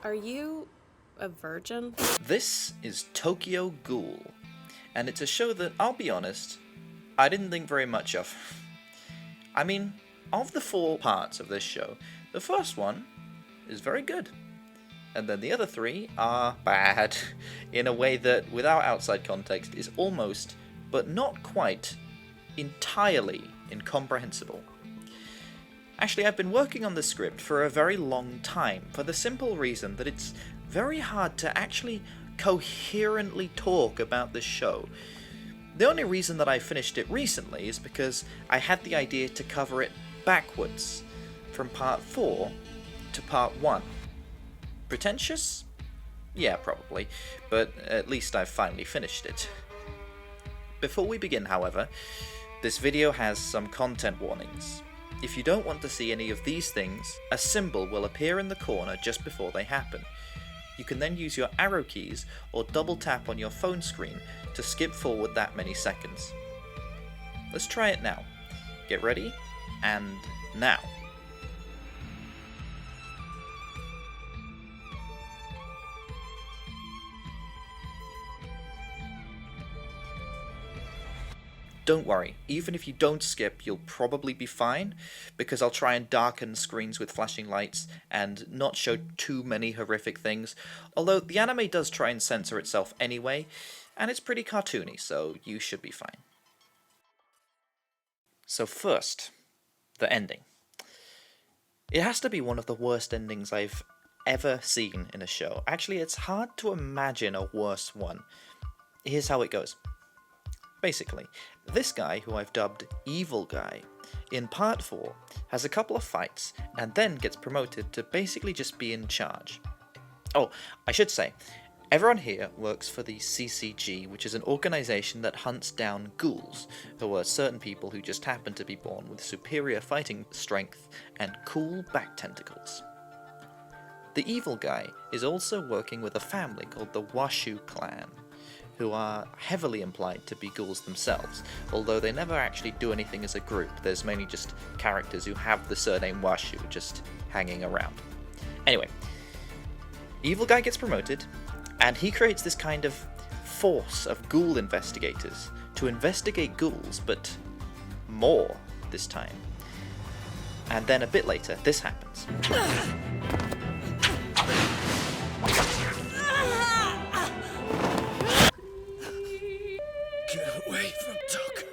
Are you a virgin? This is Tokyo Ghoul, and it's a show that, I'll be honest, I didn't think very much of. I mean, of the 4 parts of this show, the first one is very good, and then the other 3 are bad, in a way that, without outside context, is almost, but not quite, entirely incomprehensible. Actually, I've been working on the script for a very long time, for the simple reason that it's very hard to actually coherently talk about this show. The only reason that I finished it recently is because I had the idea to cover it backwards, from part 4 to part 1. Pretentious? Yeah, probably, but at least I've finally finished it. Before we begin, however, this video has some content warnings. If you don't want to see any of these things, a symbol will appear in the corner just before they happen. You can then use your arrow keys or double tap on your phone screen to skip forward that many seconds. Let's try it now. Get ready, and now. Don't worry, even if you don't skip, you'll probably be fine, because I'll try and darken screens with flashing lights and not show too many horrific things, although the anime does try and censor itself anyway, and it's pretty cartoony, so you should be fine. So first, the ending. It has to be one of the worst endings I've ever seen in a show. Actually, it's hard to imagine a worse one. Here's how it goes. Basically, this guy, who I've dubbed Evil Guy, in part 4, has a couple of fights, and then gets promoted to basically just be in charge. Oh, I should say, everyone here works for the cCG, which is an organisation that hunts down ghouls, who are certain people who just happen to be born with superior fighting strength and cool back tentacles. The Evil Guy is also working with a family called the Washu clan, who are heavily implied to be ghouls themselves, although they never actually do anything as a group. There's mainly just characters who have the surname Washu just hanging around. Anyway, Evil Guy gets promoted, and he creates this kind of force of ghoul investigators to investigate ghouls, but more this time. And then a bit later, this happens. Get away from Tuck.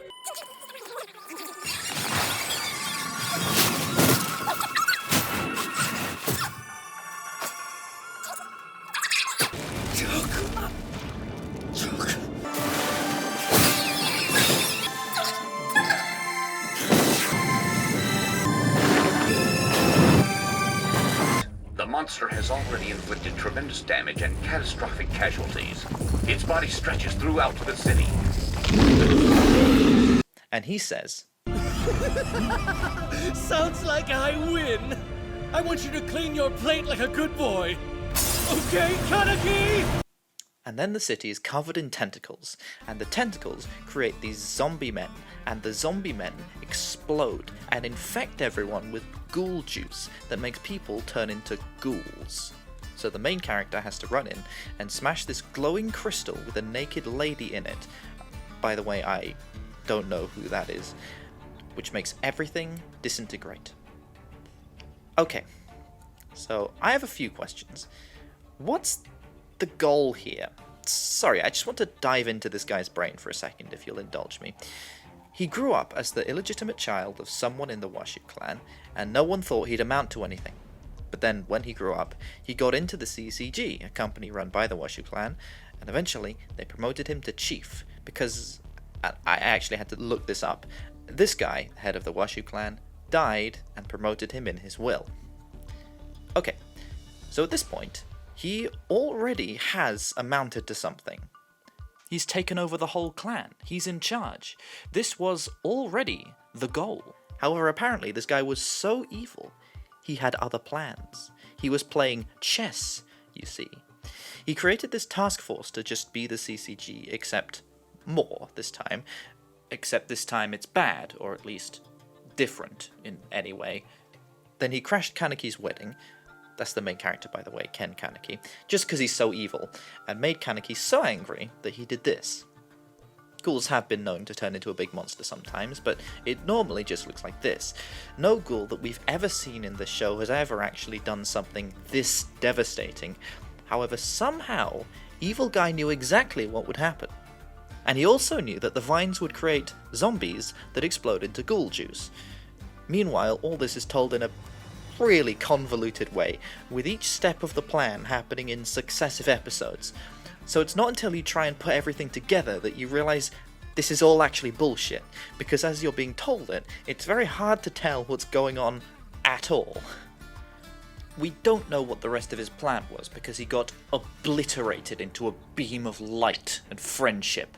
The monster has already inflicted tremendous damage and catastrophic casualties. Its body stretches throughout the city. And he says, Sounds like I win. I want you to clean your plate like a good boy. Okay, Kaneki? and then the city is covered in tentacles, and the tentacles create these zombie men, and the zombie men explode and infect everyone with ghoul juice that makes people turn into ghouls. So the main character has to run in and smash this glowing crystal with a naked lady in it. By the way, I don't know who that is, which makes everything disintegrate. Okay, so I have a few questions. What's the goal here? Sorry, I just want to dive into this guy's brain for a second, if you'll indulge me. He grew up as the illegitimate child of someone in the Washu clan, and no one thought he'd amount to anything. But then, when he grew up, he got into the cCG, a company run by the Washu clan, and eventually they promoted him to chief, because I actually had to look this up. This guy, head of the Washu clan, died and promoted him in his will. Okay, so at this point, he already has amounted to something. He's taken over the whole clan. He's in charge. This was already the goal. However, apparently this guy was so evil, he had other plans. He was playing chess, you see. He created this task force to just be the cCG, except more this time. Except this time it's bad, or at least different in any way. Then he crashed Kaneki's wedding, that's the main character by the way, Ken Kaneki, just because he's so evil, and made Kaneki so angry that he did this. Ghouls have been known to turn into a big monster sometimes, but it normally just looks like this. No ghoul that we've ever seen in the show has ever actually done something this devastating. However, somehow, Evil Guy knew exactly what would happen. And he also knew that the vines would create zombies that explode into ghoul juice. Meanwhile, all this is told in a really convoluted way, with each step of the plan happening in successive episodes. So it's not until you try and put everything together that you realise this is all actually bullshit, because as you're being told it, it's very hard to tell what's going on at all. We don't know what the rest of his plan was, because he got obliterated into a beam of light and friendship.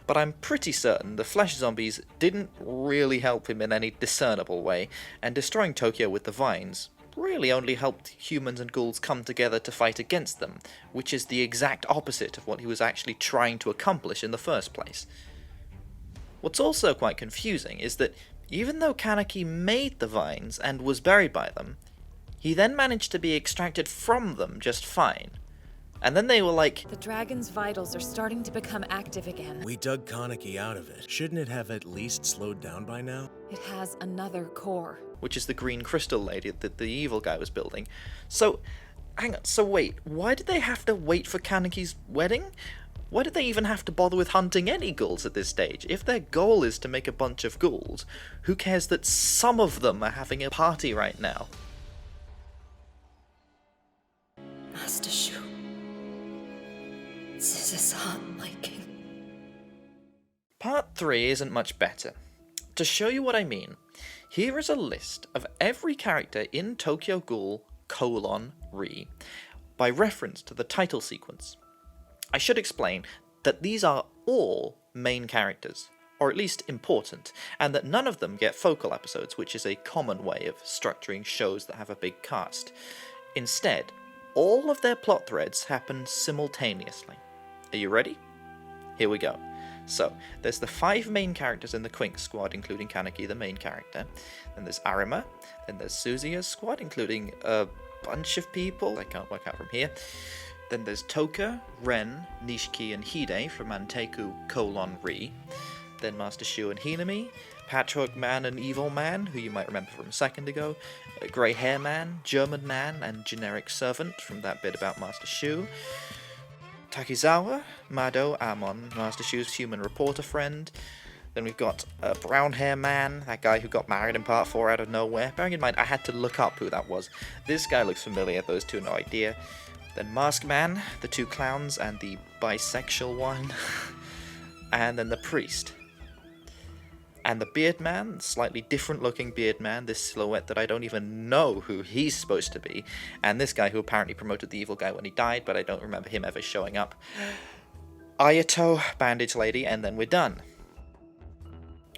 But I'm pretty certain the flesh zombies didn't really help him in any discernible way, and destroying Tokyo with the vines really only helped humans and ghouls come together to fight against them, which is the exact opposite of what he was actually trying to accomplish in the first place. What's also quite confusing is that even though Kaneki made the vines and was buried by them, he then managed to be extracted from them just fine. And then they were like, The dragon's vitals are starting to become active again. We dug Kaneki out of it. Shouldn't it have at least slowed down by now? It has another core. which is the green crystal lady that the evil guy was building. So, hang on, so wait, why did they have to wait for Kaneki's wedding? Why did they even have to bother with hunting any ghouls at this stage? If their goal is to make a bunch of ghouls, who cares that some of them are having a party right now? Master Shu. This is unliking. Part 3 isn't much better. To show you what I mean, here is a list of every character in Tokyo Ghoul: Re, by reference to the title sequence. I should explain that these are all main characters, or at least important, and that none of them get focal episodes, which is a common way of structuring shows that have a big cast. Instead, all of their plot threads happen simultaneously. Are you ready? Here we go. So, there's the 5 main characters in the quinx squad, including Kaneki, the main character. Then there's Arima. Then there's Suzuya's squad, including a bunch of people I can't work out from here. Then there's Toka, Ren, Nishiki, and Hide from Manteku: Re. Then Master Shu and Hinami, Patchwork Man and Evil Man, who you might remember from a second ago, Grey Hair Man, German Man, and Generic Servant from that bit about Master Shu. Takizawa, Mado, Amon, Master Shu's human reporter friend. Then we've got Brown Hair Man, that guy who got married in Part 4 out of nowhere. Bearing in mind, I had to look up who that was. This guy looks familiar, those two, no idea. Then Mask Man, the 2 clowns, and the bisexual one. And then the priest. And the Beard Man, slightly different looking Beard Man, this silhouette that I don't even know who he's supposed to be. And this guy who apparently promoted the evil guy when he died, but I don't remember him ever showing up. Ayato, Bandage Lady, and then we're done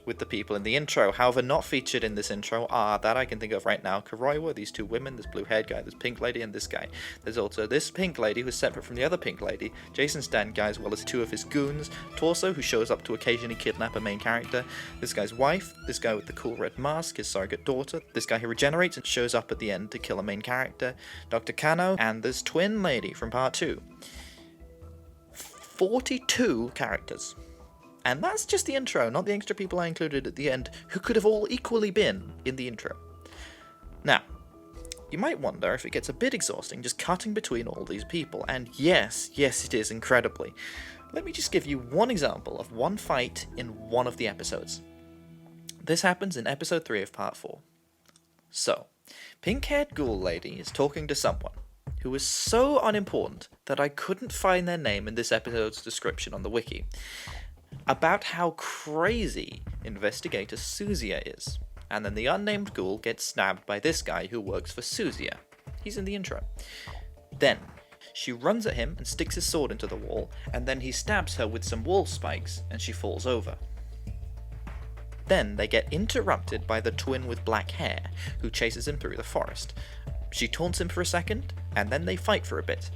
with the people in the intro. However, not featured in this intro are, that I can think of right now, Kuroiwa, these 2 women, this blue-haired guy, this pink lady, and this guy. There's also this pink lady who's separate from the other pink lady, Jason Stan guy, as well as 2 of his goons, Torso, who shows up to occasionally kidnap a main character, this guy's wife, this guy with the cool red mask, his surrogate daughter, this guy who regenerates and shows up at the end to kill a main character, Dr. Kano, and this twin lady from Part 2. 42 characters. And that's just the intro, not the extra people I included at the end, who could have all equally been in the intro. Now, you might wonder if it gets a bit exhausting just cutting between all these people, and yes, it is incredibly. Let me just give you one example of one fight in one of the episodes. This happens in episode 3 of Part 4. So, pink-haired ghoul lady is talking to someone who is so unimportant that I couldn't find their name in this episode's description on the wiki, about how crazy investigator Suzuya is. And then the unnamed ghoul gets stabbed by this guy who works for Suzuya. He's in the intro. Then, she runs at him and sticks his sword into the wall, and then he stabs her with some wall spikes, and she falls over. Then they get interrupted by the twin with black hair, who chases him through the forest. She taunts him for a second, and then they fight for a bit.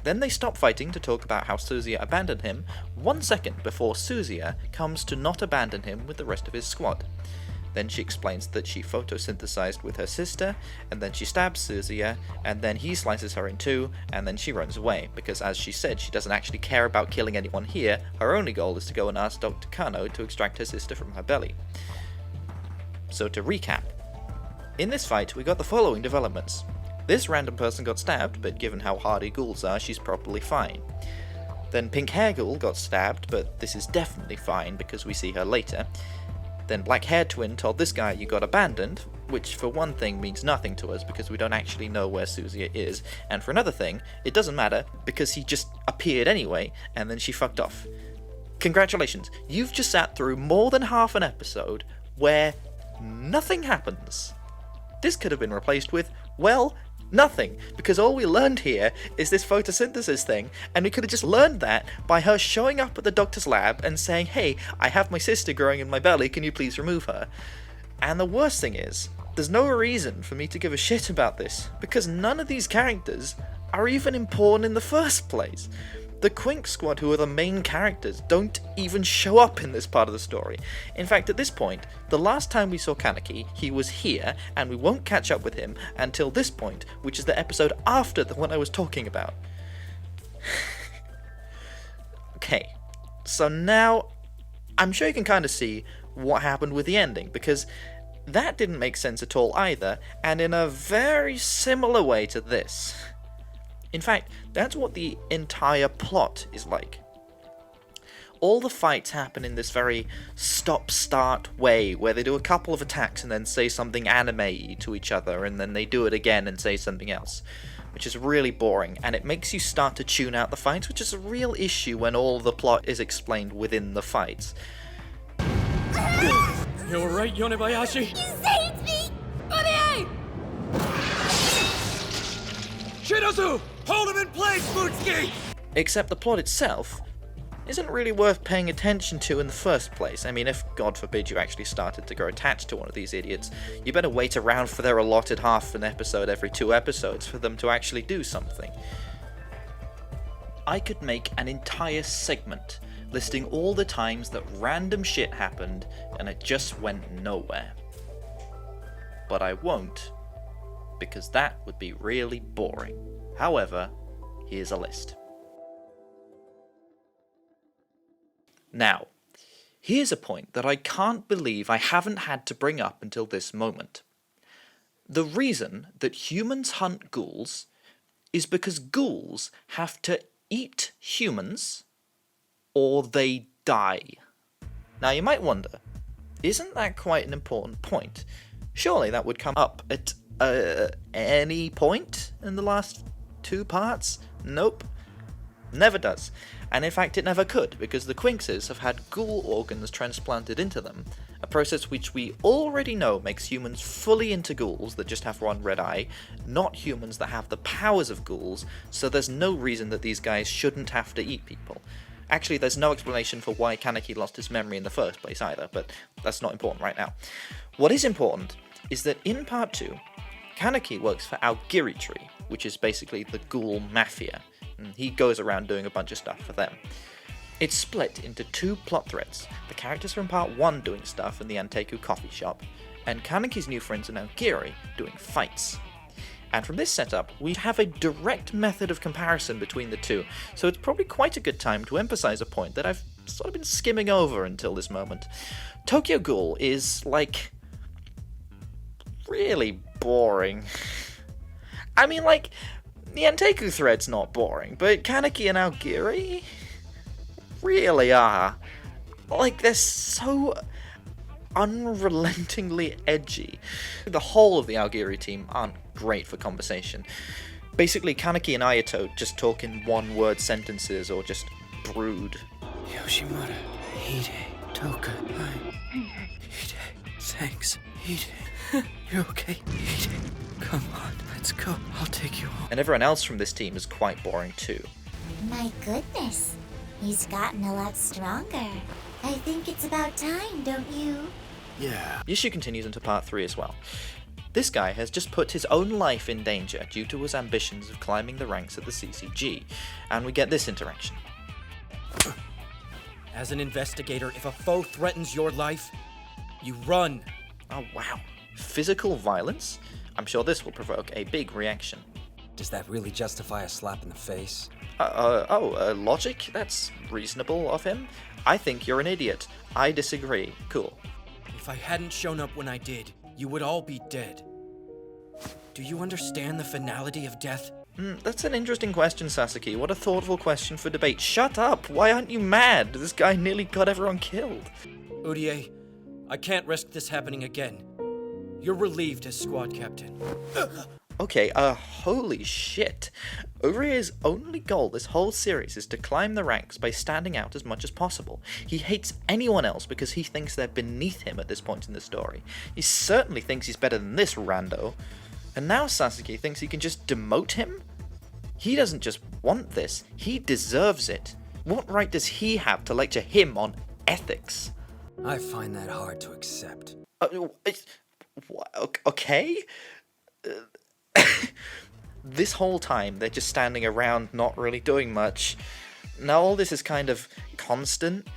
Then they stop fighting to talk about how Suzuya abandoned him 1 second before Suzuya comes to not abandon him with the rest of his squad. Then she explains that she photosynthesized with her sister, and then she stabs Suzuya, and then he slices her in two, and then she runs away, because as she said, she doesn't actually care about killing anyone here. Her only goal is to go and ask Dr. Kano to extract her sister from her belly. So to recap, in this fight we got the following developments. This random person got stabbed, but given how hardy ghouls are, she's probably fine. Then Pink Hair Ghoul got stabbed, but this is definitely fine because we see her later. Then Black Hair Twin told this guy you got abandoned, which for one thing means nothing to us because we don't actually know where Suzuya is, and for another thing, it doesn't matter because he just appeared anyway, and then she fucked off. Congratulations, you've just sat through more than half an episode where nothing happens. This could have been replaced with, well, nothing, because all we learned here is this photosynthesis thing, and we could have just learned that by her showing up at the doctor's lab and saying, hey, I have my sister growing in my belly, can you please remove her? And the worst thing is, there's no reason for me to give a shit about this, because none of these characters are even important in the first place. The Quinx squad, who are the main characters, don't even show up in this part of the story. In fact, at this point, the last time we saw Kaneki, he was here, and we won't catch up with him until this point, which is the episode after the one I was talking about. Okay, so now, I'm sure you can kind of see what happened with the ending, because that didn't make sense at all either, and in a very similar way to this. In fact, that's what the entire plot is like. All the fights happen in this very stop-start way, where they do a couple of attacks and then say something anime-y to each other, and then they do it again and say something else, which is really boring, and it makes you start to tune out the fights, which is a real issue when all of the plot is explained within the fights. You alright, Yonebayashi? You saved me! Honey! Shirazu! Hold him in place, Mutsuki! Except the plot itself isn't really worth paying attention to in the first place. I mean, if, God forbid, you actually started to grow attached to one of these idiots, you better wait around for their allotted half an episode every 2 episodes for them to actually do something. I could make an entire segment listing all the times that random shit happened and it just went nowhere. But I won't, because that would be really boring. However, here's a list. Now, here's a point that I can't believe I haven't had to bring up until this moment. The reason that humans hunt ghouls is because ghouls have to eat humans or they die. Now you might wonder, isn't that quite an important point? Surely that would come up at any point in the last 2 parts? Nope. Never does. And in fact it never could, because the quinxes have had ghoul organs transplanted into them, a process which we already know makes humans fully into ghouls that just have one red eye, not humans that have the powers of ghouls, so there's no reason that these guys shouldn't have to eat people. Actually, there's no explanation for why Kaneki lost his memory in the first place either, but that's not important right now. What is important is that in part 2, Kaneki works for Aogiri, which is basically the ghoul mafia. He goes around doing a bunch of stuff for them. It's split into 2 plot threads, the characters from part 1 doing stuff in the Anteku coffee shop, and Kaneki's new friends in Aogiri doing fights. And from this setup, we have a direct method of comparison between the two, so it's probably quite a good time to emphasize a point that I've sort of been skimming over until this moment. Tokyo Ghoul is, like, really boring. I mean, like, the Anteku thread's not boring, but Kaneki and Aogiri really are. Like, they're so unrelentingly edgy. The whole of the Aogiri team aren't great for conversation. Basically, Kaneki and Ayato just talk in one-word sentences or just brood. Yoshimura, Hide, Toka, hi. Hide, thanks. Hide, you're okay. Hide, come on, let's go. I'll take you home. And everyone else from this team is quite boring too. My goodness, he's gotten a lot stronger. I think it's about time, don't you? Yeah. The issue continues into part 3 as well. This guy has just put his own life in danger due to his ambitions of climbing the ranks at the CCG, and we get this interaction. As an investigator, if a foe threatens your life, you run. Oh wow. Physical violence? I'm sure this will provoke a big reaction. Does that really justify a slap in the face? Logic? That's reasonable of him. I think you're an idiot. I disagree. Cool. If I hadn't shown up when I did, you would all be dead. Do you understand the finality of death? That's an interesting question, Sasuke. What a thoughtful question for debate. Shut up! Why aren't you mad? This guy nearly got everyone killed. Urie, I can't risk this happening again. You're relieved as squad captain. Okay, holy shit. Urie's only goal this whole series is to climb the ranks by standing out as much as possible. He hates anyone else because he thinks they're beneath him at this point in the story. He certainly thinks he's better than this rando. And now Sasuke thinks he can just demote him? He doesn't just want this, he deserves it. What right does he have to lecture him on ethics? I find that hard to accept. Okay? This whole time, they're just standing around, not really doing much. Now all this is kind of constant.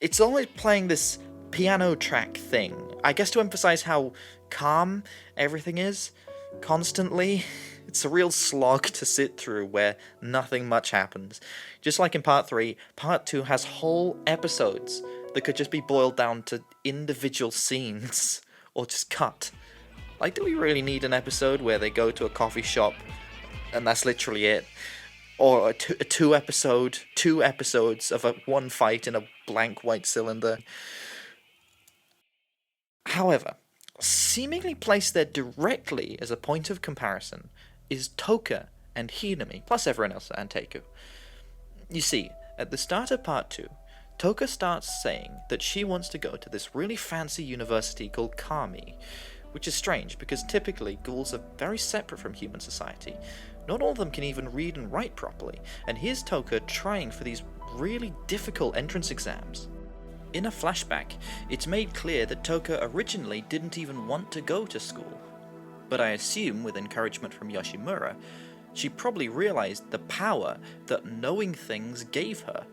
It's always playing this piano track thing. I guess to emphasize how calm everything is. Constantly. It's a real slog to sit through where nothing much happens. Just like in Part 3, Part 2 has whole episodes that could just be boiled down to individual scenes. Or just cut. Like, do we really need an episode where they go to a coffee shop and that's literally it? Or two episodes of one fight in a blank white cylinder? However, seemingly placed there directly as a point of comparison is Toka and Hinami, plus everyone else at Anteiku. You see, at the start of Part 2, Toka starts saying that she wants to go to this really fancy university called Kami, which is strange because typically ghouls are very separate from human society. Not all of them can even read and write properly, and here's Toka trying for these really difficult entrance exams. In a flashback, it's made clear that Toka originally didn't even want to go to school. But I assume, with encouragement from Yoshimura, she probably realized the power that knowing things gave her.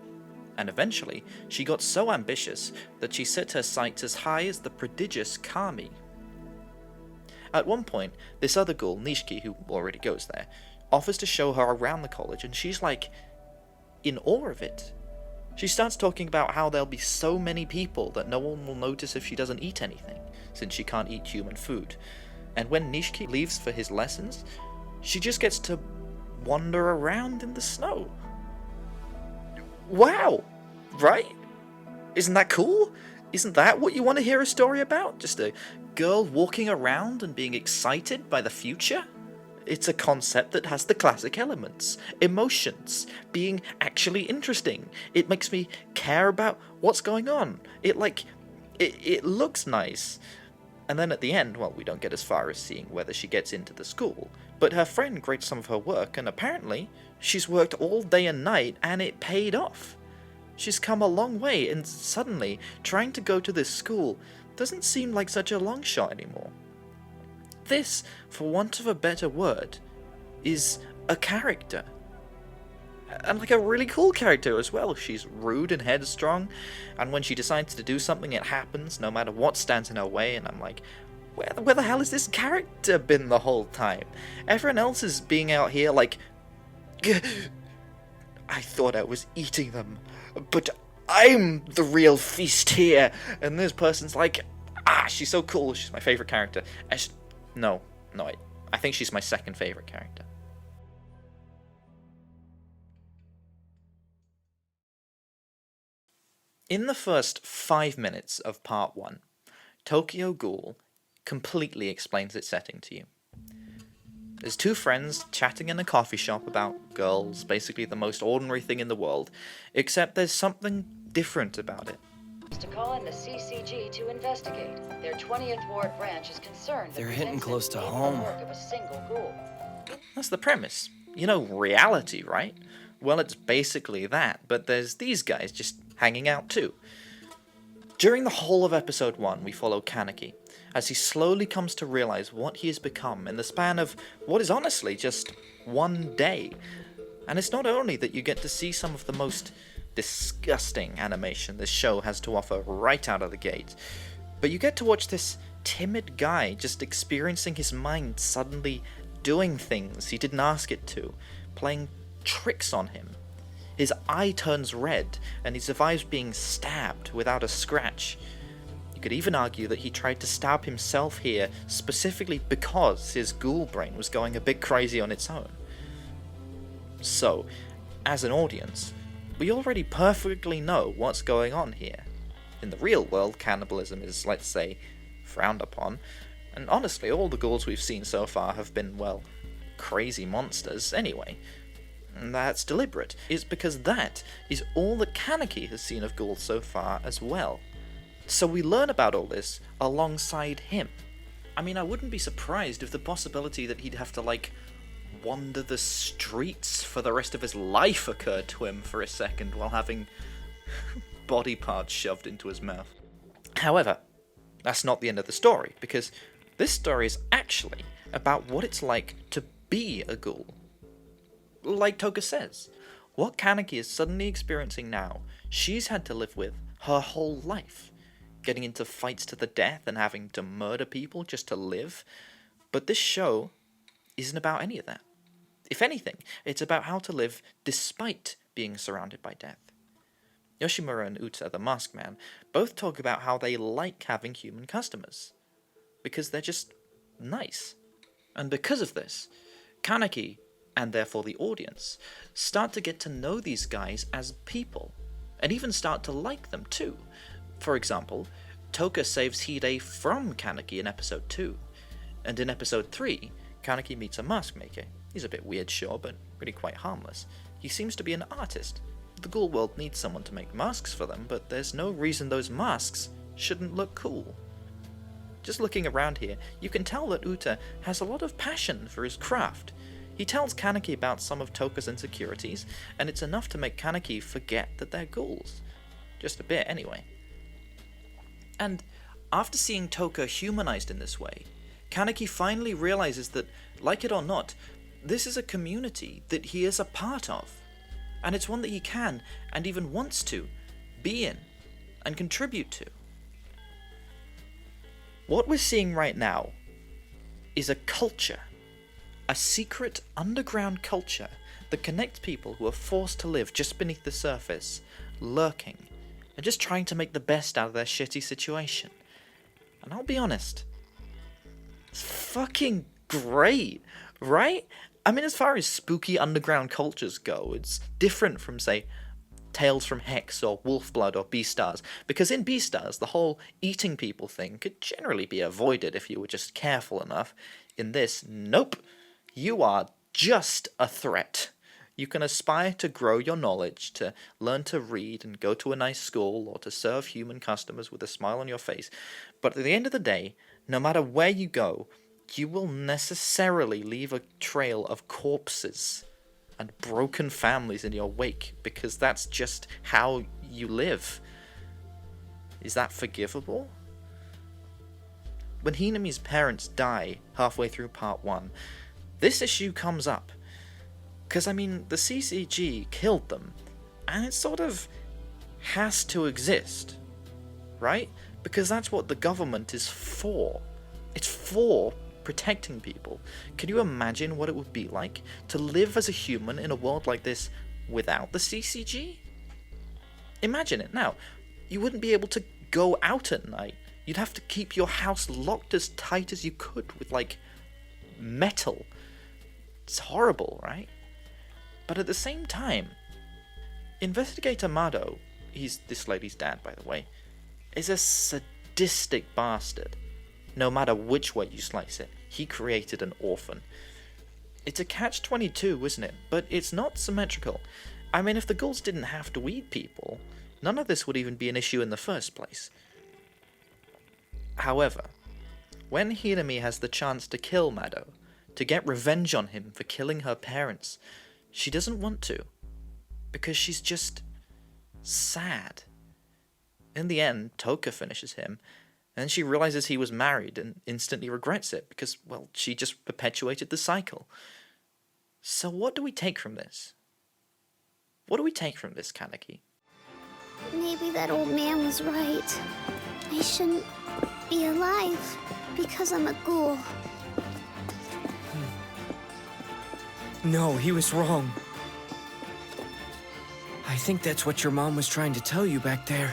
And eventually, she got so ambitious that she set her sights as high as the prodigious Kami. At one point, this other ghoul, Nishiki, who already goes there, offers to show her around the college, and she's like, in awe of it. She starts talking about how there'll be so many people that no one will notice if she doesn't eat anything, since she can't eat human food. And when Nishiki leaves for his lessons, she just gets to wander around in the snow. Wow! Right? Isn't that cool? Isn't that what you want to hear a story about? Just a girl walking around and being excited by the future? It's a concept that has the classic elements. Emotions. Being actually interesting. It makes me care about what's going on. It looks nice. And then at the end, well, we don't get as far as seeing whether she gets into the school. But her friend grades some of her work, and apparently she's worked all day and night, and it paid off. She's come a long way, and suddenly, trying to go to this school doesn't seem like such a long shot anymore. This, for want of a better word, is a character. And like a really cool character as well. She's rude and headstrong, and when she decides to do something, it happens, no matter what stands in her way, and I'm like, where the hell has this character been the whole time? Everyone else is being out here like, I thought I was eating them, but I'm the real feast here. And this person's like, she's so cool, she's my favorite character. I think she's my second favorite character. In the first 5 minutes of Part 1, Tokyo Ghoul completely explains its setting to you. There's two friends chatting in a coffee shop about girls, basically the most ordinary thing in the world, except there's something different about it. To call in the CCG to investigate. Their 20th Ward branch is concerned that They're the hitting incident close to may be the home. work of a single ghoul. That's the premise. You know, reality, right? Well, it's basically that, but there's these guys just hanging out too. During the whole of episode 1, we follow Kaneki, as he slowly comes to realize what he has become in the span of what is honestly just one day. And it's not only that you get to see some of the most disgusting animation this show has to offer right out of the gate, but you get to watch this timid guy just experiencing his mind suddenly doing things he didn't ask it to, playing tricks on him. His eye turns red, and he survives being stabbed without a scratch. You could even argue that he tried to stab himself here specifically because his ghoul brain was going a bit crazy on its own. So, as an audience, we already perfectly know what's going on here. In the real world, cannibalism is, let's say, frowned upon, and honestly, all the ghouls we've seen so far have been, well, crazy monsters anyway. And that's deliberate. It's because that is all that Kaneki has seen of ghouls so far as well. So we learn about all this alongside him. I mean, I wouldn't be surprised if the possibility that he'd have to, like, wander the streets for the rest of his life occurred to him for a second while having body parts shoved into his mouth. However, that's not the end of the story, because this story is actually about what it's like to be a ghoul. Like Toka says, what Kaneki is suddenly experiencing now, she's had to live with her whole life. Getting into fights to the death and having to murder people just to live. But this show isn't about any of that. If anything, it's about how to live despite being surrounded by death. Yoshimura and Uta, the masked man, both talk about how they like having human customers. Because they're just nice. And because of this, Kaneki, and therefore the audience, start to get to know these guys as people, and even start to like them too. For example, Toka saves Hide from Kaneki in episode 2, and in episode 3, Kaneki meets a mask maker. He's a bit weird, sure, but really quite harmless. He seems to be an artist. The ghoul world needs someone to make masks for them, but there's no reason those masks shouldn't look cool. Just looking around here, you can tell that Uta has a lot of passion for his craft. He tells Kaneki about some of Toka's insecurities, and it's enough to make Kaneki forget that they're ghouls. Just a bit, anyway. And after seeing Toka humanized in this way, Kaneki finally realizes that, like it or not, this is a community that he is a part of, and it's one that he can, and even wants to, be in, and contribute to. What we're seeing right now is a culture, a secret underground culture that connects people who are forced to live just beneath the surface, lurking, and just trying to make the best out of their shitty situation. And I'll be honest, it's fucking great, right? I mean, as far as spooky underground cultures go, it's different from, say, Tales from Hex or Wolfblood or Beastars, because in Beastars, the whole eating people thing could generally be avoided if you were just careful enough. In this, nope. You are just a threat. You can aspire to grow your knowledge, to learn to read and go to a nice school, or to serve human customers with a smile on your face. But at the end of the day, no matter where you go, you will necessarily leave a trail of corpses and broken families in your wake, because that's just how you live. Is that forgivable? When Hinami's parents die halfway through part 1, this issue comes up. Because, I mean, the CCG killed them, and it sort of has to exist, right? Because that's what the government is for. It's for protecting people. Can you imagine what it would be like to live as a human in a world like this without the CCG? Imagine it now. You wouldn't be able to go out at night. You'd have to keep your house locked as tight as you could with, like, metal. It's horrible, right? But at the same time, Investigator Mado, he's this lady's dad, by the way, is a sadistic bastard. No matter which way you slice it, he created an orphan. It's a catch-22, isn't it? But it's not symmetrical. I mean, if the ghouls didn't have to eat people, none of this would even be an issue in the first place. However, when Hinami has the chance to kill Mado, to get revenge on him for killing her parents, she doesn't want to, because she's just sad. In the end, Toka finishes him, and she realizes he was married and instantly regrets it because, well, she just perpetuated the cycle. So what do we take from this? What do we take from this, Kaneki? Maybe that old man was right. I shouldn't be alive because I'm a ghoul. No, he was wrong. I think that's what your mom was trying to tell you back there.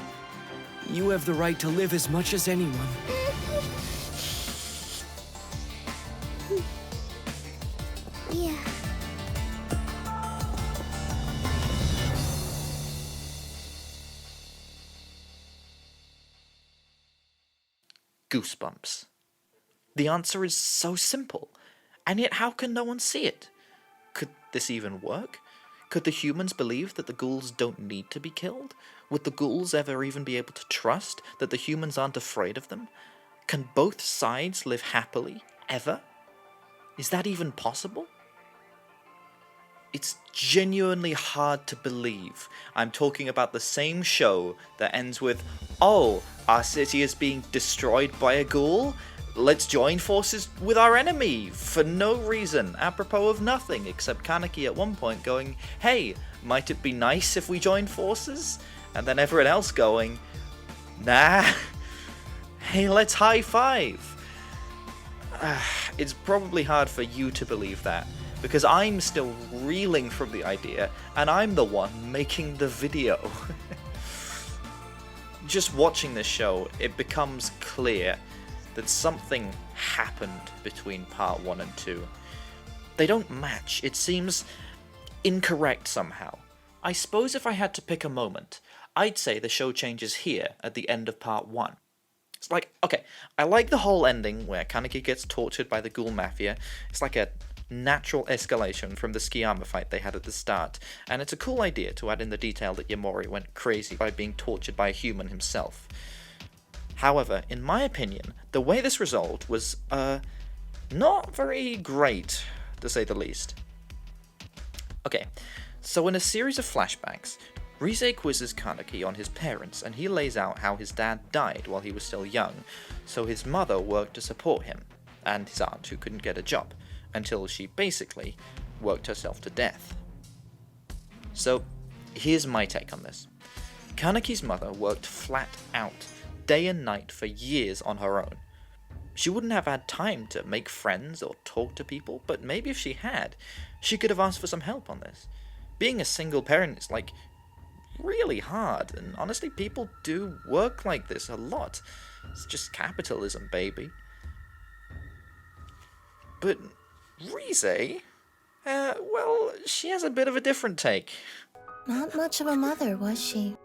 You have the right to live as much as anyone. Yeah. Goosebumps. The answer is so simple, and yet how can no one see it? Could this even work? Could the humans believe that the ghouls don't need to be killed? Would the ghouls ever even be able to trust that the humans aren't afraid of them? Can both sides live happily, ever? Is that even possible? It's genuinely hard to believe I'm talking about the same show that ends with, oh, our city is being destroyed by a ghoul? Let's join forces with our enemy for no reason, apropos of nothing, except Kaneki at one point going, hey, might it be nice if we join forces? And then everyone else going, nah, hey, let's high five. It's probably hard for you to believe that, because I'm still reeling from the idea, and I'm the one making the video. Just watching this show, it becomes clear that something happened between part 1 and 2. They don't match. It seems incorrect somehow. I suppose if I had to pick a moment, I'd say the show changes here at the end of part 1. It's like, okay, I like the whole ending where Kaneki gets tortured by the ghoul mafia. It's like a natural escalation from the Skiyama fight they had at the start, and it's a cool idea to add in the detail that Yamori went crazy by being tortured by a human himself. However, in my opinion, the way this resolved was, not very great, to say the least. Okay, so in a series of flashbacks, Rise quizzes Kaneki on his parents, and he lays out how his dad died while he was still young, so his mother worked to support him, and his aunt who couldn't get a job, until she basically worked herself to death. So, here's my take on this. Kaneki's mother worked flat out, day and night for years on her own. She wouldn't have had time to make friends or talk to people, but maybe if she had, she could have asked for some help on this. Being a single parent is like really hard, and honestly people do work like this a lot. It's just capitalism, baby. But Rise, well, she has a bit of a different take. Not much of a mother, was she?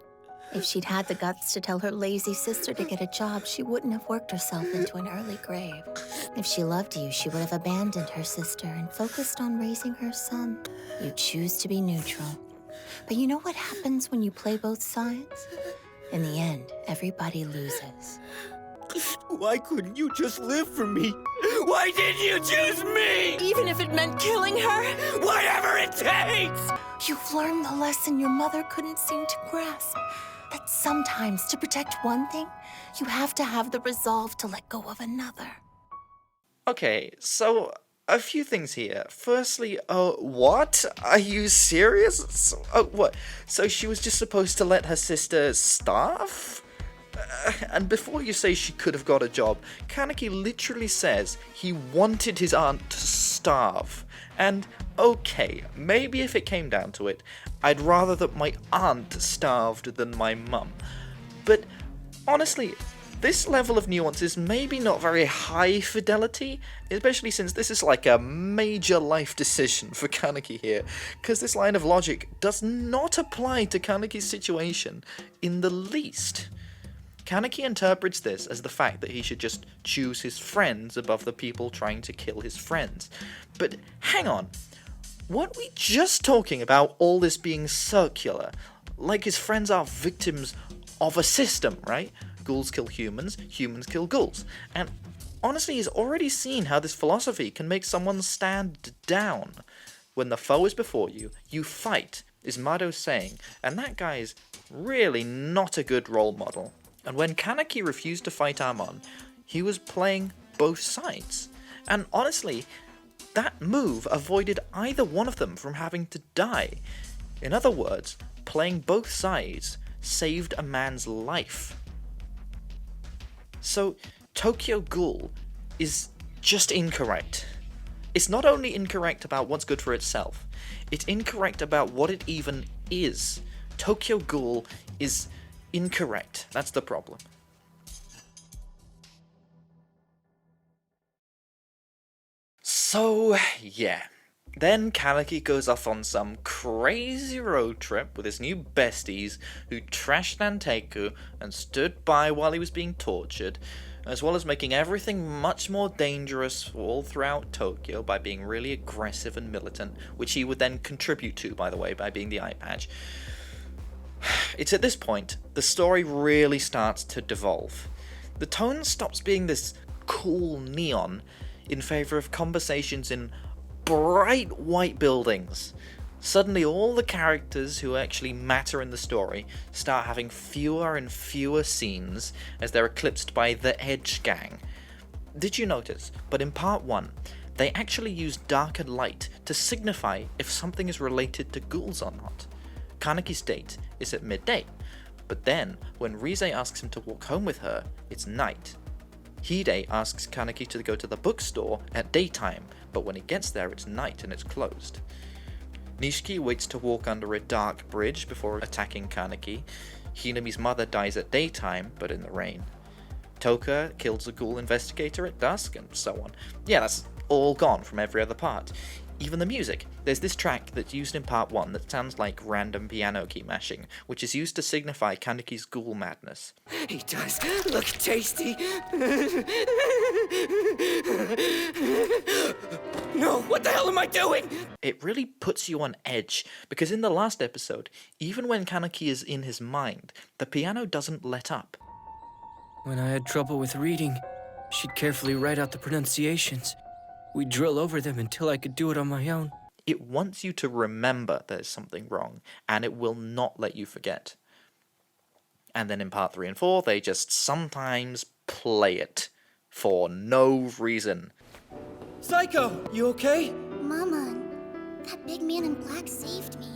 If she'd had the guts to tell her lazy sister to get a job, she wouldn't have worked herself into an early grave. If she loved you, she would have abandoned her sister and focused on raising her son. You choose to be neutral. But you know what happens when you play both sides? In the end, everybody loses. Why couldn't you just live for me? Why did you choose me? Even if it meant killing her? Whatever it takes! You've learned the lesson your mother couldn't seem to grasp. That sometimes, to protect one thing, you have to have the resolve to let go of another. Okay, so a few things here. Firstly, what? Are you serious? So, what? So she was just supposed to let her sister starve? And before you say she could have got a job, Kaneki literally says he wanted his aunt to starve. And okay, maybe if it came down to it, I'd rather that my aunt starved than my mum. But honestly, this level of nuance is maybe not very high fidelity, especially since this is like a major life decision for Kaneki here, because this line of logic does not apply to Kaneki's situation in the least. Kaneki interprets this as the fact that he should just choose his friends above the people trying to kill his friends. But hang on, weren't we just talking about all this being circular? Like his friends are victims of a system, right? Ghouls kill humans, humans kill ghouls. And honestly, he's already seen how this philosophy can make someone stand down. When the foe is before you, you fight, is Mado's saying, and that guy's really not a good role model. And when Kaneki refused to fight Amon, he was playing both sides. And honestly, that move avoided either one of them from having to die. In other words, playing both sides saved a man's life. So, Tokyo Ghoul is just incorrect. It's not only incorrect about what's good for itself, it's incorrect about what it even is. Tokyo Ghoul is incorrect. That's the problem. So, yeah. Then Kaneki goes off on some crazy road trip with his new besties who trashed Nanteku and stood by while he was being tortured, as well as making everything much more dangerous all throughout Tokyo by being really aggressive and militant, which he would then contribute to, by the way, by being the eye patch. It's at this point the story really starts to devolve. The tone stops being this cool neon in favour of conversations in bright white buildings. Suddenly all the characters who actually matter in the story start having fewer and fewer scenes as they're eclipsed by the Edge Gang. Did you notice? But in part 1, they actually use darker light to signify if something is related to ghouls or not. Kaneki's date is at midday, but then when Rize asks him to walk home with her, it's night. Hide asks Kaneki to go to the bookstore at daytime, but when he gets there it's night and it's closed. Nishiki waits to walk under a dark bridge before attacking Kaneki. Hinami's mother dies at daytime, but in the rain. Toka kills a ghoul investigator at dusk, and so on. Yeah, that's all gone from every other part. Even the music. There's this track that's used in part 1 that sounds like random piano key mashing, which is used to signify Kaneki's ghoul madness. He does look tasty. No, what the hell am I doing? It really puts you on edge, because in the last episode, even when Kaneki is in his mind, the piano doesn't let up. When I had trouble with reading, she'd carefully write out the pronunciations. We'd drill over them until I could do it on my own. It wants you to remember there's something wrong, and it will not let you forget. And then in part 3 and 4, they just sometimes play it for no reason. Psycho, you okay? Mama, that big man in black saved me.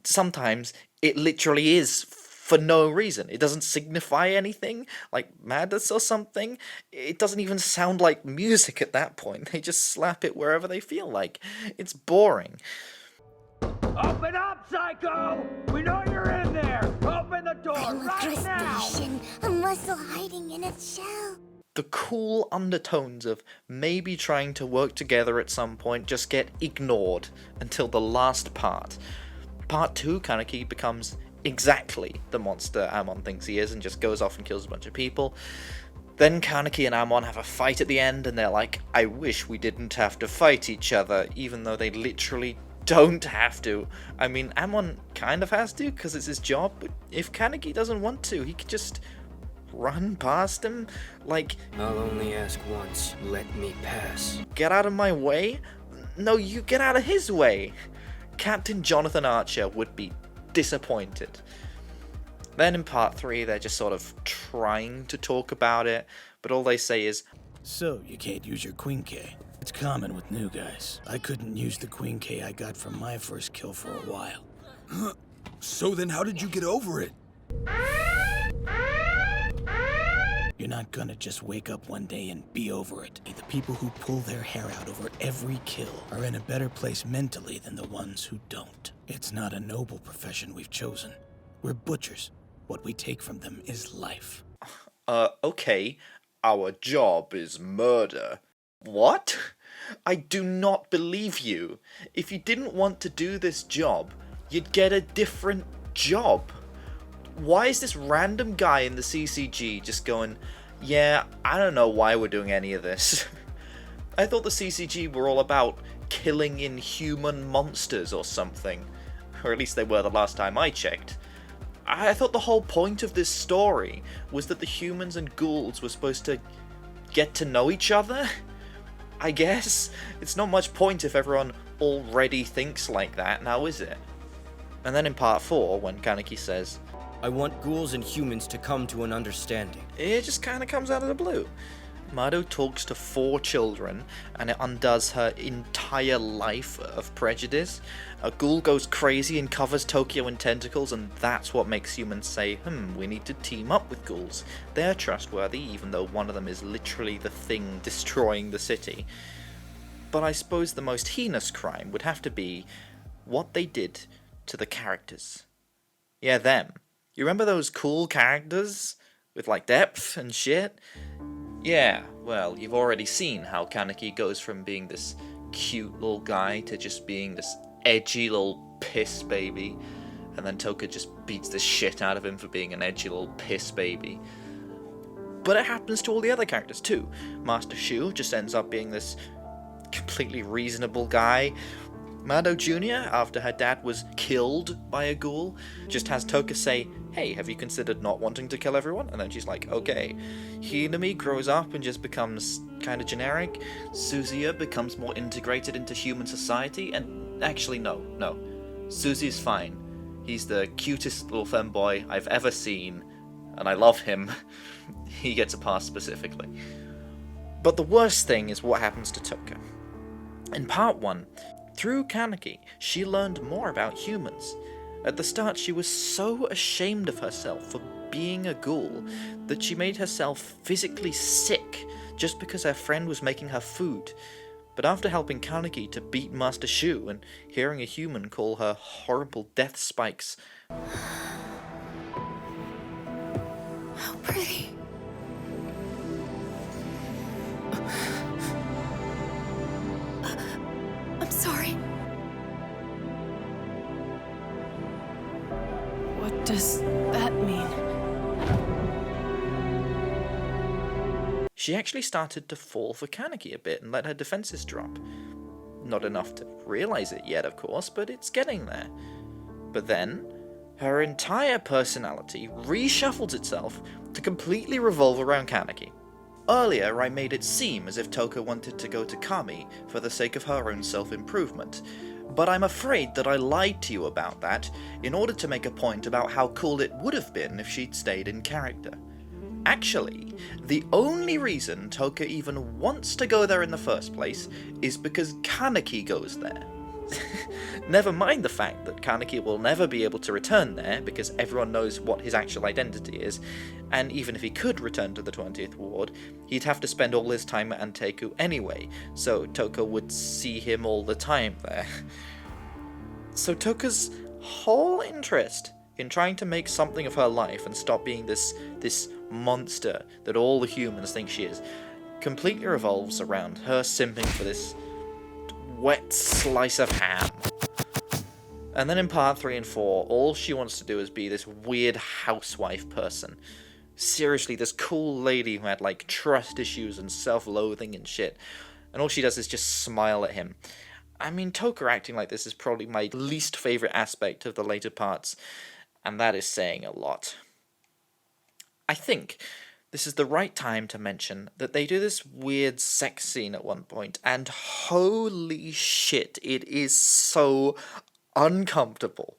Sometimes it literally is for no reason. It doesn't signify anything, like madness or something. It doesn't even sound like music at that point. They just slap it wherever they feel like. It's boring. Open up, Psycho! We know you're in there! Open the door I'm a right now! crustacean, a mussel hiding in its shell. The cool undertones of maybe trying to work together at some point just get ignored until the last part. Part 2, Kaneki becomes exactly the monster Amon thinks he is and just goes off and kills a bunch of people. Then Kaneki and Amon have a fight at the end and they're like, I wish we didn't have to fight each other, even though they literally don't have to. I mean, Amon kind of has to because it's his job, but if Kaneki doesn't want to, he could just run past him. Like, I'll only ask once. Let me pass. get out of my way? No, you get out of his way. Captain Jonathan Archer would be disappointed. Then in part 3, they're just sort of trying to talk about it, but all they say is, So, you can't use your quinx. It's common with new guys. I couldn't use the quinx I got from my first kill for a while. So then how did you get over it? You're not gonna just wake up one day and be over it. The people who pull their hair out over every kill are in a better place mentally than the ones who don't. It's not a noble profession we've chosen. We're butchers. What we take from them is life. Okay, our job is murder. What? I do not believe you. If you didn't want to do this job, you'd get a different job. Why is this random guy in the CCG just going, yeah, I don't know why we're doing any of this. I thought the CCG were all about killing inhuman monsters or something. Or at least they were the last time I checked. I thought the whole point of this story was that the humans and ghouls were supposed to get to know each other? I guess. It's not much point if everyone already thinks like that, now is it? And then in part 4, when Kaneki says, I want ghouls and humans to come to an understanding. it just kind of comes out of the blue. Mado talks to 4 children, and it undoes her entire life of prejudice. A ghoul goes crazy and covers Tokyo in tentacles, and that's what makes humans say, we need to team up with ghouls. They're trustworthy, even though one of them is literally the thing destroying the city. But I suppose the most heinous crime would have to be what they did to the characters. Yeah, them. You remember those cool characters? With like depth and shit? Yeah, well, you've already seen how Kaneki goes from being this cute little guy to just being this edgy little piss baby. And then Toka just beats the shit out of him for being an edgy little piss baby. But it happens to all the other characters too. Master Shu just ends up being this completely reasonable guy. Mado Jr., after her dad was killed by a ghoul, just has Toka say, hey, have you considered not wanting to kill everyone? And then she's like, okay. Hinami grows up and just becomes kind of generic. Suzuya becomes more integrated into human society. And actually, no. Suzy's fine. He's the cutest little femboy I've ever seen, and I love him. He gets a pass specifically. But the worst thing is what happens to Toka. In part 1, through Kaneki, she learned more about humans. At the start, she was so ashamed of herself for being a ghoul that she made herself physically sick just because her friend was making her food. But after helping Kaneki to beat Master Shu and hearing a human call her horrible death spikes... How pretty. I'm sorry. What does that mean? She actually started to fall for Kaneki a bit and let her defenses drop. Not enough to realize it yet, of course, but it's getting there. But then, her entire personality reshuffles itself to completely revolve around Kaneki. Earlier, I made it seem as if Toka wanted to go to Kami for the sake of her own self-improvement, but I'm afraid that I lied to you about that in order to make a point about how cool it would have been if she'd stayed in character. Actually, the only reason Toka even wants to go there in the first place is because Kaneki goes there. Never mind the fact that Kaneki will never be able to return there because everyone knows what his actual identity is, and even if he could return to the 20th Ward, he'd have to spend all his time at Anteku anyway, so Toka would see him all the time there. So Toka's whole interest in trying to make something of her life and stop being this monster that all the humans think she is completely revolves around her simping for this wet slice of ham. And then in part 3 and 4, all she wants to do is be this weird housewife person. Seriously, this cool lady who had like trust issues and self-loathing and shit. And all she does is just smile at him. I mean, Toka acting like this is probably my least favourite aspect of the later parts, and that is saying a lot. I think this is the right time to mention that they do this weird sex scene at one point, and holy shit, it is so uncomfortable.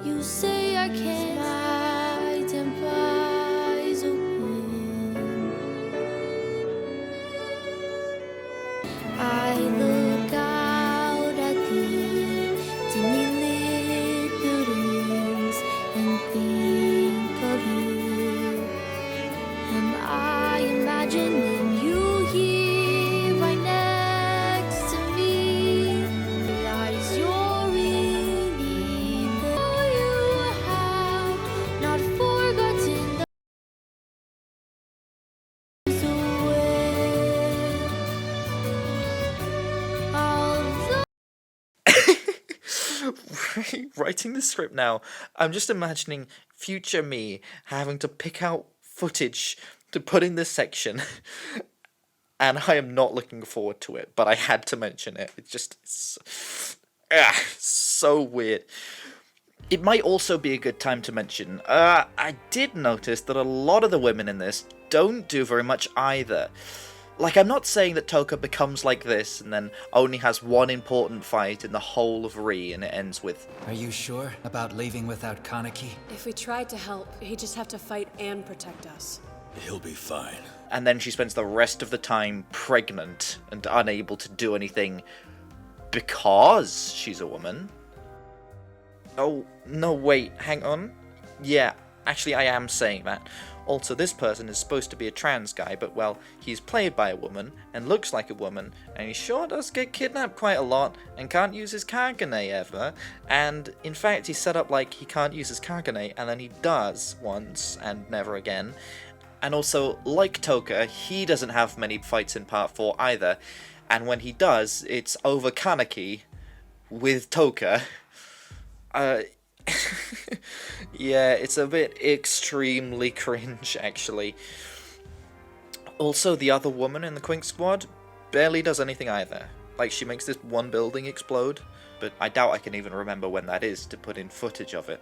You say I can't hide and eyes open. I look out at the dimly lit buildings and think of you. Am I imagining you here right next to me? Lies you're really there. You have not forgotten the away. Although Writing the script now, I'm just imagining future me having to pick out footage to put in this section, and I am not looking forward to it, but I had to mention it. It's so weird. It might also be a good time to mention, I did notice that a lot of the women in this don't do very much either. Like, I'm not saying that Toka becomes like this and then only has one important fight in the whole of Ri and it ends with... Are you sure about leaving without Kaneki? If we tried to help, he'd just have to fight and protect us. He'll be fine. And then she spends the rest of the time pregnant and unable to do anything because she's a woman. Oh, no, wait, hang on. Yeah, actually I am saying that. Also, this person is supposed to be a trans guy, but well, he's played by a woman, and looks like a woman, and he sure does get kidnapped quite a lot, and can't use his cOgNiSe ever, and in fact he's set up like he can't use his cOgNiSe, and then he does once, and never again. And also, like Toka, he doesn't have many fights in Part 4 either, and when he does, it's over Kaneki with Toka. Yeah, it's a bit extremely cringe, actually. Also, the other woman in the quinx squad barely does anything either. Like, she makes this one building explode, but I doubt I can even remember when that is to put in footage of it.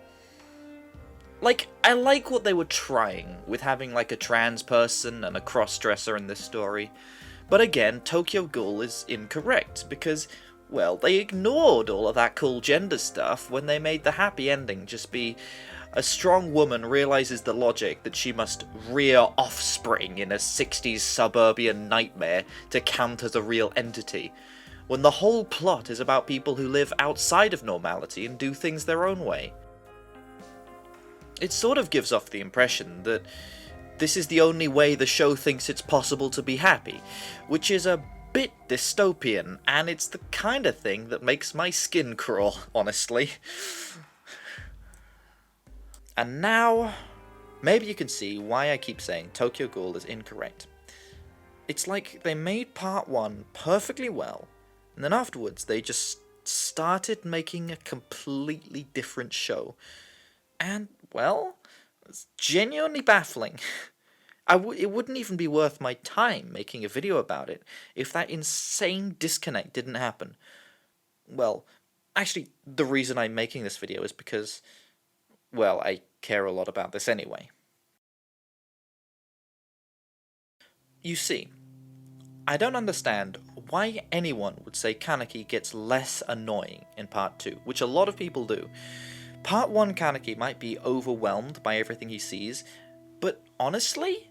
Like, I like what they were trying with having, like, a trans person and a cross-dresser in this story. But again, Tokyo Ghoul is incorrect, because, well, they ignored all of that cool gender stuff when they made the happy ending just be a strong woman realizes the logic that she must rear offspring in a 60s suburban nightmare to count as a real entity, when the whole plot is about people who live outside of normality and do things their own way. It sort of gives off the impression that this is the only way the show thinks it's possible to be happy, which is a bit dystopian, and it's the kind of thing that makes my skin crawl, honestly. And now, maybe you can see why I keep saying Tokyo Ghoul is incorrect. It's like they made Part 1 perfectly well, and then afterwards they just started making a completely different show. And, well, it's genuinely baffling. It wouldn't even be worth my time making a video about it if that insane disconnect didn't happen. Well, actually, the reason I'm making this video is because, well, I care a lot about this anyway. You see, I don't understand why anyone would say Kaneki gets less annoying in Part 2, which a lot of people do. Part 1 Kaneki might be overwhelmed by everything he sees, but honestly,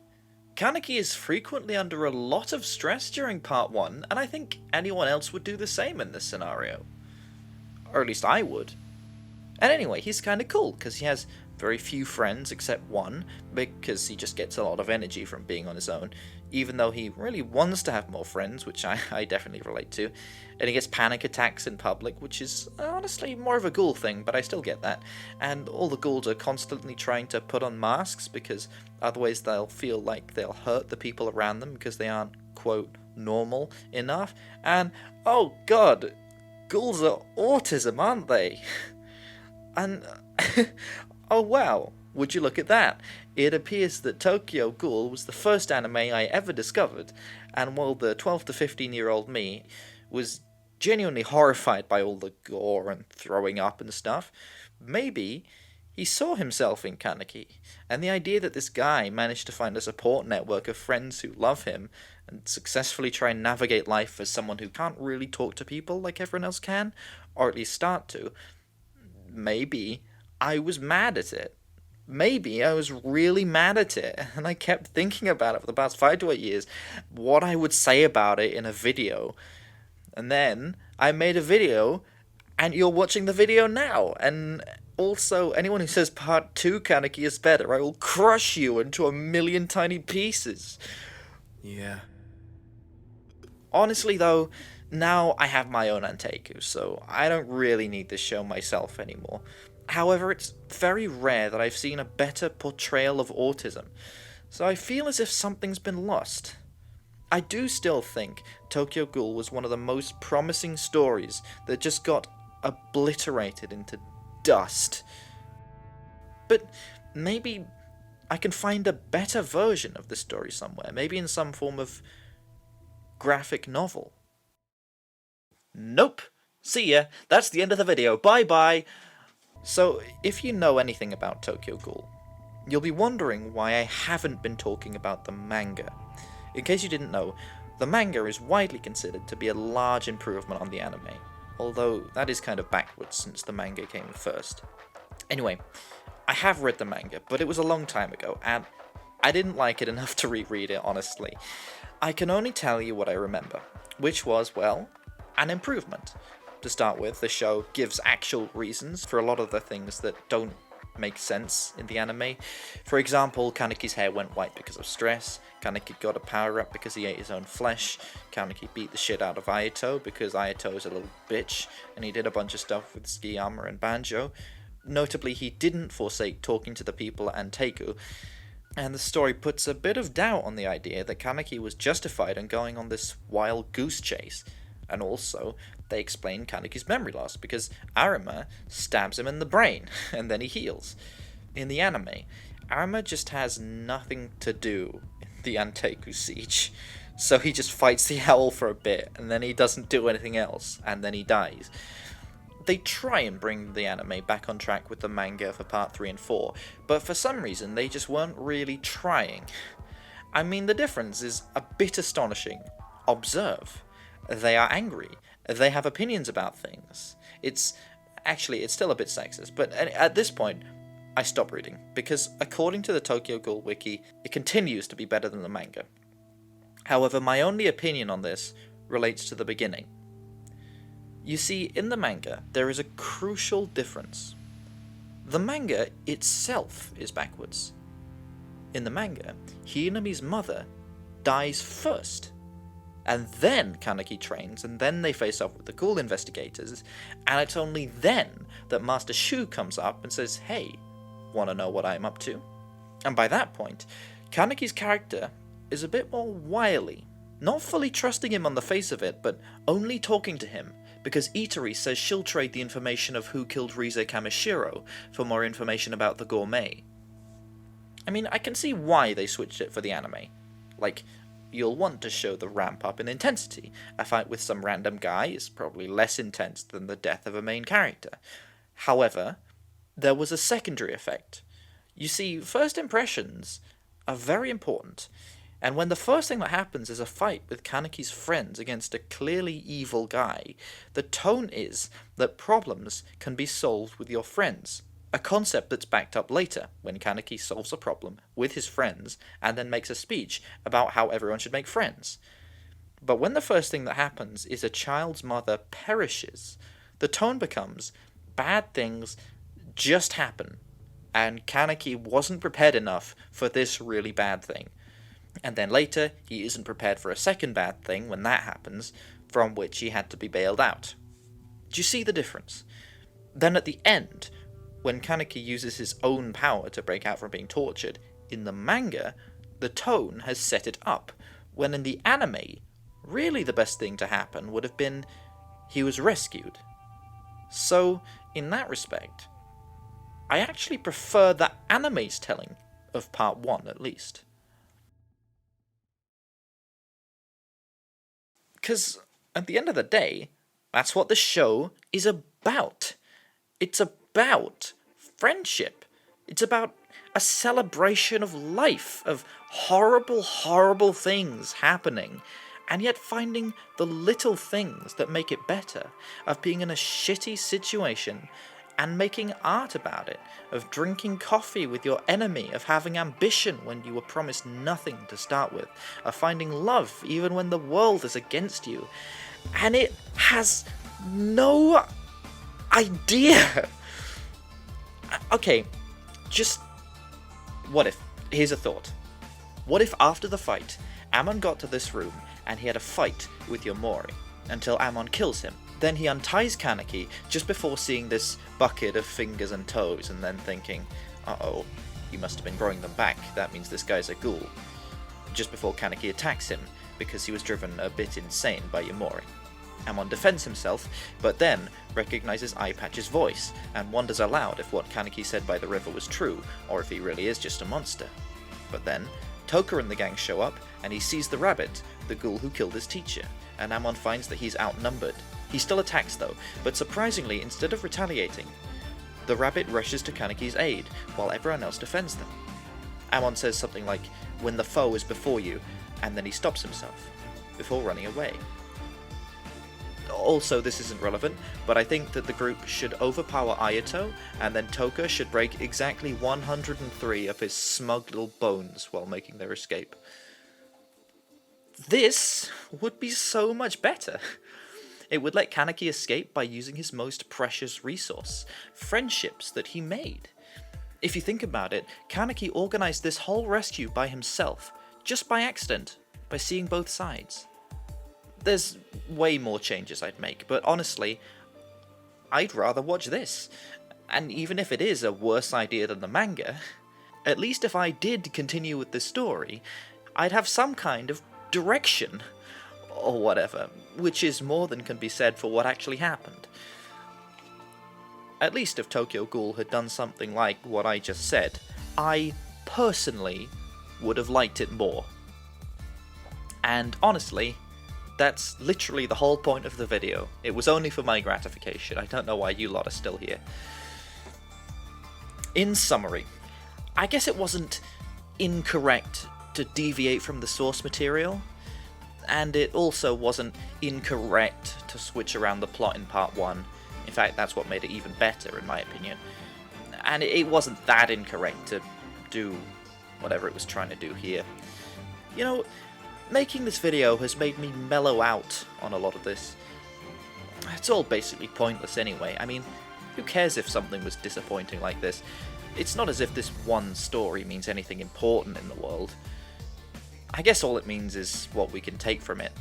Kaneki is frequently under a lot of stress during Part 1, and I think anyone else would do the same in this scenario. Or at least I would. And anyway, he's kinda cool, because he has very few friends except one, because he just gets a lot of energy from being on his own, even though he really wants to have more friends, which I definitely relate to. And he gets panic attacks in public, which is honestly more of a ghoul thing, but I still get that. And all the ghouls are constantly trying to put on masks, because otherwise they'll feel like they'll hurt the people around them because they aren't, quote, normal enough. And, oh god, ghouls are autism, aren't they? And, oh wow, would you look at that? It appears that Tokyo Ghoul was the first anime I ever discovered, and while the 12 to 15-year-old me was genuinely horrified by all the gore and throwing up and stuff, maybe he saw himself in Kaneki, and the idea that this guy managed to find a support network of friends who love him and successfully try and navigate life as someone who can't really talk to people like everyone else can, or at least start to, maybe I was mad at it. Maybe I was really mad at it, and I kept thinking about it for the past 5 to 8 years, what I would say about it in a video. And then I made a video, and you're watching the video now. And also, anyone who says Part 2 Kaneki is better, I will crush you into a million tiny pieces. Yeah. Honestly though, now I have my own Anteku, so I don't really need this show myself anymore. However, it's very rare that I've seen a better portrayal of autism, so I feel as if something's been lost. I do still think Tokyo Ghoul was one of the most promising stories that just got obliterated into dust. But maybe I can find a better version of the story somewhere, maybe in some form of graphic novel. Nope. See ya. That's the end of the video. Bye bye. So, if you know anything about Tokyo Ghoul, you'll be wondering why I haven't been talking about the manga. In case you didn't know, the manga is widely considered to be a large improvement on the anime, although that is kind of backwards since the manga came first. Anyway, I have read the manga, but it was a long time ago, and I didn't like it enough to reread it, honestly. I can only tell you what I remember, which was, well, an improvement. To start with, the show gives actual reasons for a lot of the things that don't make sense in the anime. For example, Kaneki's hair went white because of stress, Kaneki got a power-up because he ate his own flesh, Kaneki beat the shit out of Ayato because Ayato is a little bitch, and he did a bunch of stuff with Tsukiyama and Banjo. Notably, he didn't forsake talking to the people at Anteku, and the story puts a bit of doubt on the idea that Kaneki was justified in going on this wild goose chase. And also, they explain Kaneki's memory loss because Arima stabs him in the brain, and then he heals. In the anime, Arima just has nothing to do in the Anteku siege, so he just fights the owl for a bit, and then he doesn't do anything else, and then he dies. They try and bring the anime back on track with the manga for part 3 and 4, but for some reason they just weren't really trying. I mean, the difference is a bit astonishing. Observe. They are angry. They have opinions about things. It's still a bit sexist, but at this point, I stop reading, because according to the Tokyo Ghoul wiki, it continues to be better than the manga. However, my only opinion on this relates to the beginning. You see, in the manga, there is a crucial difference. The manga itself is backwards. In the manga, Hinami's mother dies first, and then Kaneki trains, and then they face off with the Ghoul investigators, and it's only then that Master Shu comes up and says, "Hey, wanna know what I'm up to?" And by that point, Kaneki's character is a bit more wily, not fully trusting him on the face of it, but only talking to him, because Itari says she'll trade the information of who killed Rize Kamishiro for more information about the gourmet. I mean, I can see why they switched it for the anime. Like, you'll want to show the ramp up in intensity. A fight with some random guy is probably less intense than the death of a main character. However, there was a secondary effect. You see, first impressions are very important, and when the first thing that happens is a fight with Kaneki's friends against a clearly evil guy, the tone is that problems can be solved with your friends. A concept that's backed up later, when Kaneki solves a problem with his friends and then makes a speech about how everyone should make friends. But when the first thing that happens is a child's mother perishes, the tone becomes, bad things just happen, and Kaneki wasn't prepared enough for this really bad thing. And then later, he isn't prepared for a second bad thing when that happens, from which he had to be bailed out. Do you see the difference? Then at the end, when Kaneki uses his own power to break out from being tortured, in the manga, the tone has set it up, when in the anime, really the best thing to happen would have been he was rescued. So, in that respect, I actually prefer the anime's telling of part 1 at least. Because at the end of the day, that's what the show is about. It's about friendship. It's about a celebration of life, of horrible, horrible things happening, and yet finding the little things that make it better, of being in a shitty situation and making art about it, of drinking coffee with your enemy, of having ambition when you were promised nothing to start with, of finding love even when the world is against you. And it has no idea. Okay, just what if? Here's a thought. What if after the fight, Amon got to this room and he had a fight with Yomori until Amon kills him? Then he unties Kaneki just before seeing this bucket of fingers and toes and then thinking, uh-oh, he must have been growing them back, that means this guy's a ghoul. Just before Kaneki attacks him because he was driven a bit insane by Yomori. Amon defends himself, but then recognizes Eyepatch's voice and wonders aloud if what Kaneki said by the river was true, or if he really is just a monster. But then, Toka and the gang show up, and he sees the rabbit, the ghoul who killed his teacher, and Amon finds that he's outnumbered. He still attacks though, but surprisingly, instead of retaliating, the rabbit rushes to Kaneki's aid, while everyone else defends them. Amon says something like, "When the foe is before you," and then he stops himself, before running away. Also, this isn't relevant, but I think that the group should overpower Ayato, and then Toka should break exactly 103 of his smug little bones while making their escape. This would be so much better. It would let Kaneki escape by using his most precious resource, friendships that he made. If you think about it, Kaneki organized this whole rescue by himself, just by accident, by seeing both sides. There's way more changes I'd make, but honestly, I'd rather watch this. And even if it is a worse idea than the manga, at least if I did continue with this story, I'd have some kind of direction, or whatever, which is more than can be said for what actually happened. At least if Tokyo Ghoul had done something like what I just said, I personally would have liked it more. And honestly, that's literally the whole point of the video. It was only for my gratification. I don't know why you lot are still here. In summary, I guess it wasn't incorrect to deviate from the source material, and it also wasn't incorrect to switch around the plot in part 1. In fact, that's what made it even better, in my opinion. And it wasn't that incorrect to do whatever it was trying to do here. You know, making this video has made me mellow out on a lot of this. It's all basically pointless anyway. I mean, who cares if something was disappointing like this? It's not as if this one story means anything important in the world. I guess all it means is what we can take from it.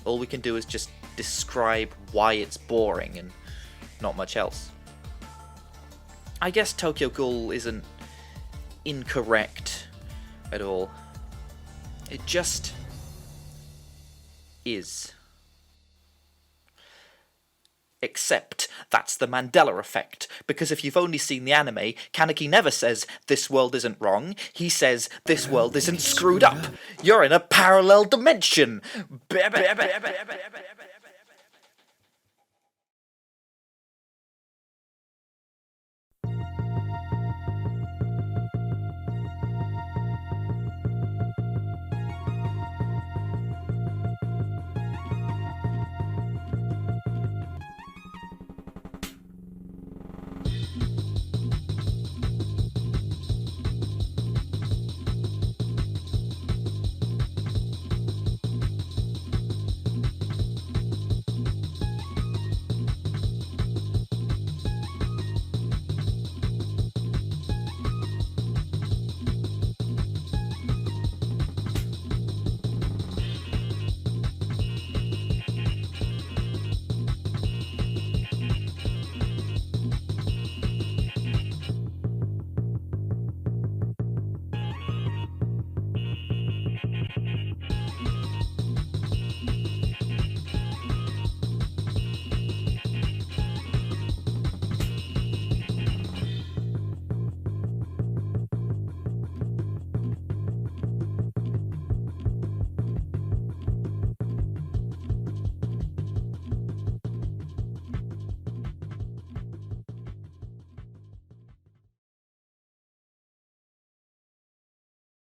All we can do is just describe why it's boring and not much else. I guess Tokyo Ghoul isn't incorrect at all. It just is. Except that's the Mandela effect, because if you've only seen the anime, Kaneki never says, "This world isn't wrong," he says, "This world isn't screwed up. You're in a parallel dimension."